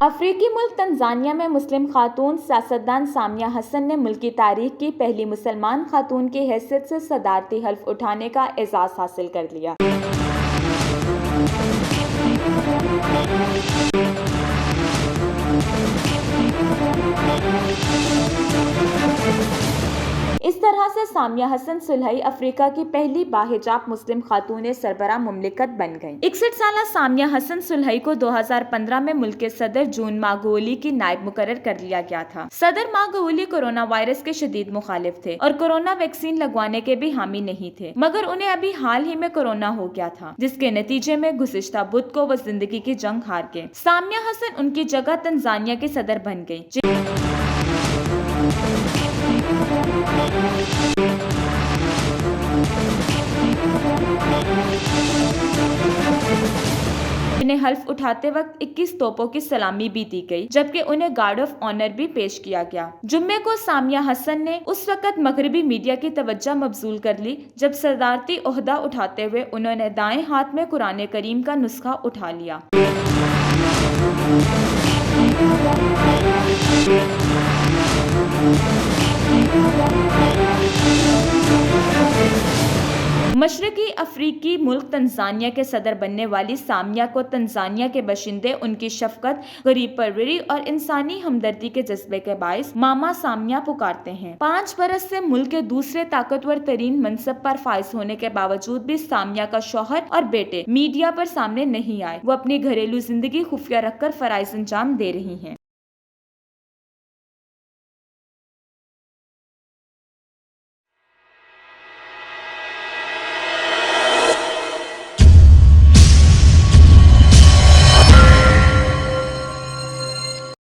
अफ्रीकी मुल्क तंजानिया में मुस्लिम खातून सियासतदान सामिया हसन ने मुल्क की तारीख की पहली मुसलमान खातून की हैसियत से सदारती हल्फ उठाने का एजाज़ हासिल कर लिया। इस तरह से सामिया हसन सुलहई अफ्रीका की पहली बाहिजाब मुस्लिम खातून सरबराह मुमलिकत बन गईं। 61 साल सामिया हसन सुलहई को 2015 में मुल्क के सदर जून मागोली की नायब मुकर्रर कर लिया गया था। सदर मागोली कोरोना वायरस के शदीद मुखालिफ थे और कोरोना वैक्सीन लगवाने के भी हामी नहीं थे, मगर उन्हें अभी हाल ही में कोरोना हो गया था, जिसके नतीजे में गुज़िश्ता बुध को वो जिंदगी की जंग हार गए। सामिया हसन उनकी जगह तंजानिया के सदर बन गयी, इन्हें हल्फ उठाते वक्त 21 तोपों की सलामी भी दी गई, जबकि उन्हें गार्ड ऑफ ऑनर भी पेश किया गया। जुम्मे को सामिया हसन ने उस वक्त मगरबी मीडिया की तवज्जो मबजूल कर ली जब सदारती ओहदा उठाते हुए उन्होंने दाएं हाथ में कुरान करीम का नुस्खा उठा लिया। मशरकी अफ्रीकी मुल्क तंजानिया के सदर बनने वाली सामिया को तंजानिया के बशिंदे उनकी शफकत, गरीब परवरी और इंसानी हमदर्दी के जज्बे के बाइस मामा सामिया पुकारते हैं। 5 बरस से मुल्क के दूसरे ताकतवर तरीन मनसब पर फाइज होने के बावजूद भी सामिया का शौहर और बेटे मीडिया पर सामने नहीं आए। वो अपनी घरेलू जिंदगी खुफिया रखकर फराइज अंजाम दे रही हैं।